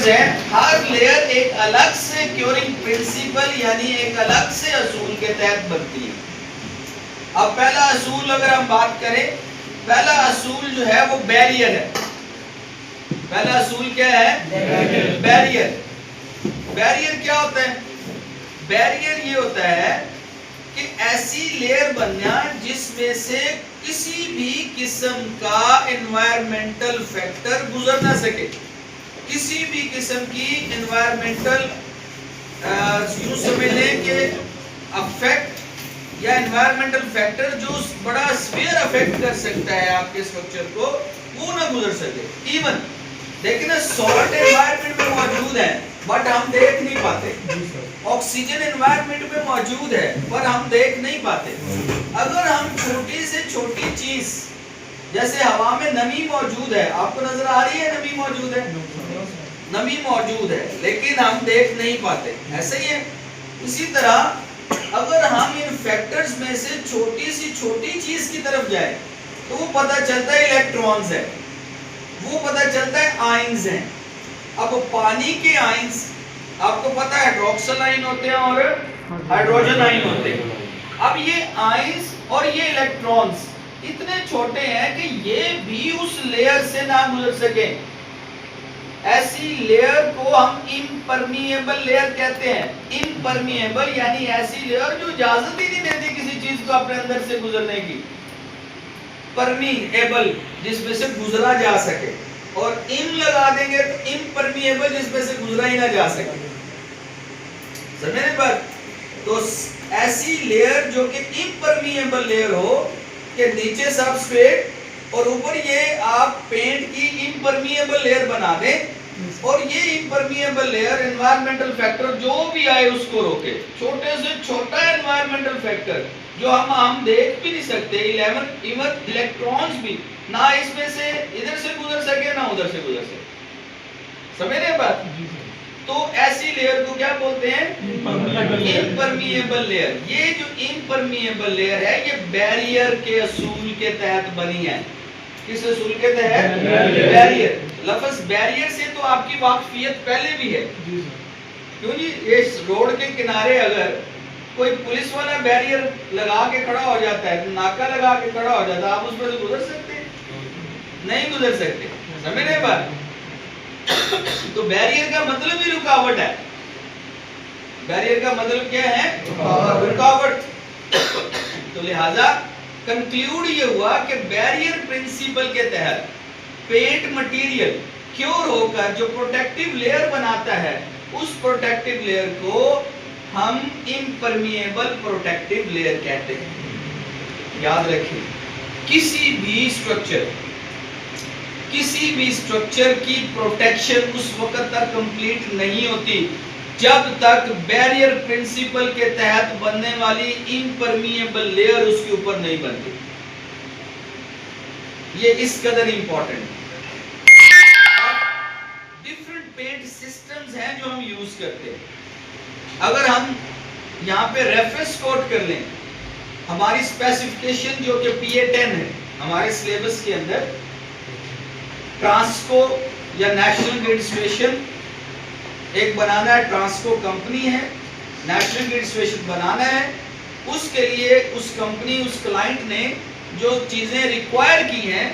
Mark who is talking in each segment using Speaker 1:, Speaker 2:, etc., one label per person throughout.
Speaker 1: Layers ہیں، ہر layer ایک الگ سے کیورنگ پرنسپل یعنی ایک الگ سے اصول کے تحت بنتی ہے. اب پہلا اصول اگر ہم بات کریں، پہلا اصول جو ہے وہ بیریئر ہے. پہلا اصول کیا ہے؟ بیریئر. بیریئر کیا ہوتا ہے؟ بیریئر یہ ہوتا ہے کہ ایسی لیئر بننا جس میں سے کسی بھی قسم کا انوائرمنٹل فیکٹر گزر نہ سکے. کسی بھی قسم کی انوائرمنٹل یوں سمجھ لیں کہ افیکٹ یا انوائرمنٹل فیکٹر جو بڑا سویئر افیکٹ کر سکتا ہے آپ کے اسٹرکچر کو، وہ نہ گزر سکے. ایون لیکن سالٹ انوائرمنٹ میں موجود ہے بٹ ہم دیکھ نہیں پاتے. آکسیجن انوائرمنٹ میں موجود ہے پر ہم دیکھ نہیں پاتے. اگر ہم چھوٹی سے چھوٹی چیز جیسے ہوا میں نمی موجود ہے، آپ کو نظر آ رہی ہے نمی موجود ہے؟ نمی موجود ہے لیکن ہم دیکھ نہیں پاتے. ایسا ہی ہے. اسی طرح اگر ہم ان فیکٹرز میں سے چھوٹی سی چھوٹی چیز کی طرف جائیں تو وہ پتہ چلتا ہے الیکٹرونز ہے، وہ پتہ چلتا ہے آئنز ہیں. اب پانی کے آئنز آپ کو پتہ ہے ہائیڈروکسل آئن ہوتے ہیں اور ہائیڈروجن آئن ہوتے ہیں. اب یہ آئنز اور یہ الیکٹرونز اتنے چھوٹے ہیں کہ یہ بھی اس لیئر سے نہ گزر سکیں. ایسی لیئر کو ہم امپرمیبل لیئر کہتے ہیں. امپرمیبل یعنی ایسی لیئر جو اجازت ہی نہیں دیتی کسی چیز کو اپنے اندر سے گزرنے کی. پرمیبل جس میں سے گزرا جا سکے، اور ام لگا دیں گے تو امپرمیبل جس میں سے گزرا ہی نہ جا سکے. سمجھے بات؟ تو ایسی لیئر جو کہ امپرمیبل لیئر ہو کہ نیچے سبسٹریٹ اور اوپر یہ آپ پینٹ کی امپرمیبل لیئر بنا دیں، اور یہ امپرمیبل لیئر انوائرمنٹل فیکٹر جو بھی آئے اس کو روکے. چھوٹے سے چھوٹا انوائرمنٹل فیکٹر جو ہم دیکھ بھی نہیں سکتے، ایون الیکٹرونز بھی نہ اس میں سے ادھر سے گزر سکے نہ ادھر سے گزر سکے. سمجھ رہے بات؟ تو ایسی لیئر کو کیا بولتے ہیں؟ امپرمیبل لیئر. یہ جو امپرمیبل لیئر ہے یہ بیریئر کے اصول کے تحت بنی ہے. کس اصول کے تحت؟ بیریئر. لفظ بیریئر سے تو آپ کی واقفیت پہلے بھی ہے. کیوں جی؟ اس روڈ کے کنارے اگر کوئی پولیس والا بیریئر لگا کے کھڑا ہو جاتا ہے، ناکا لگا کے کھڑا ہو جاتا ہے، آپ اس پر سے گزر سکتے ہیں؟ نہیں گزر سکتے. سمجھ رہے بات؟ تو بیریئر کا مطلب ہی رکاوٹ ہے. بیریئر کا مطلب کیا ہے؟ رکاوٹ. تو لہذا کنکلیوڈ یہ ہوا کہ بیریئر پرنسپل کے تحت پینٹ مٹیریل کیور ہو کر جو پروٹیکٹیو لیئر بناتا ہے، اس پروٹیکٹیو لیئر کو ہم امپرمیبل پروٹیکٹیو لیئر کہتے ہیں. یاد رکھیں، کسی بھی اسٹرکچر کی پروٹیکشن اس وقت تک کمپلیٹ نہیں ہوتی جب تک بیریئر پرنسپل کے تحت بننے والی امپرمیبل لیئر اس کے اوپر نہیں بنتی. یہ اس قدر امپورٹنٹ. ڈیفرنٹ پینٹ سسٹمز ہیں جو ہم یوز کرتے ہیں. اگر ہم یہاں پہ ریفرنس کوٹ کر لیں، ہماری اسپیسیفکیشن جو کہ PA10 ہے ہمارے سلیبس کے اندر، ٹرانسکو یا نیشنل گریڈ اسٹیشن ایک بنانا ہے. ٹرانسکو کمپنی ہے، نیشنل گریڈ اسٹیشن بنانا ہے. اس کے لیے اس کمپنی اس کلائنٹ نے جو چیزیں ریکوائر کی ہیں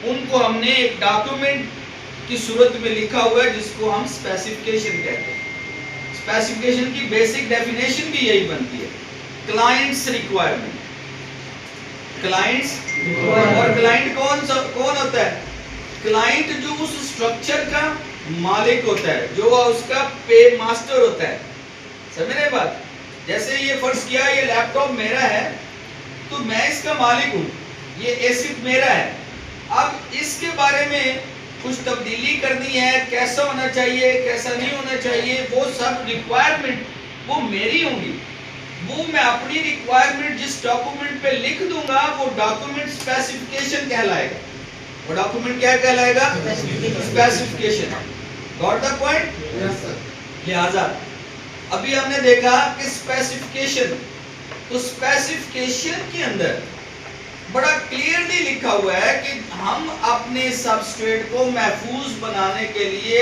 Speaker 1: ان کو ہم نے ایک ڈاکیومنٹ کی صورت میں لکھا ہوا ہے جس کو ہم اسپیسیفکیشن کہتے ہیں. اسپیسیفکیشن کی بیسک ڈیفینیشن بھی یہی بنتی ہے، کلائنٹس ریکوائرمنٹ. کلائنٹس اور کلائنٹ کون ہوتا ہے؟ کلائنٹ جو اس اسٹرکچر کا مالک ہوتا ہے، جو اس کا پے ماسٹر ہوتا ہے. سمجھ رہے بات؟ جیسے یہ فرض کیا یہ لیپ ٹاپ میرا ہے تو میں اس کا مالک ہوں، یہ ایسٹ میرا ہے. اب اس کے بارے میں کچھ تبدیلی کرنی ہے، کیسا ہونا چاہیے کیسا نہیں ہونا چاہیے، وہ سب ریکوائرمنٹ وہ میری ہوں گی. وہ میں اپنی ریکوائرمنٹ جس ڈاکومنٹ پہ لکھ دوں گا وہ ڈاکومنٹ اسپیسیفکیشن کہلائے گا. وہ ڈاکومنٹ کیا کہلائے گا؟ اسپیسیفکیشن. Got the point? لہذا ابھی ہم نے دیکھا کہ اسپیسیفکیشن، تو اسپیسیفکیشن کے اندر بڑا کلیئرلی لکھا ہوا ہے کہ ہم اپنے سبسٹریٹ کو محفوظ بنانے کے لیے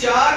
Speaker 1: 4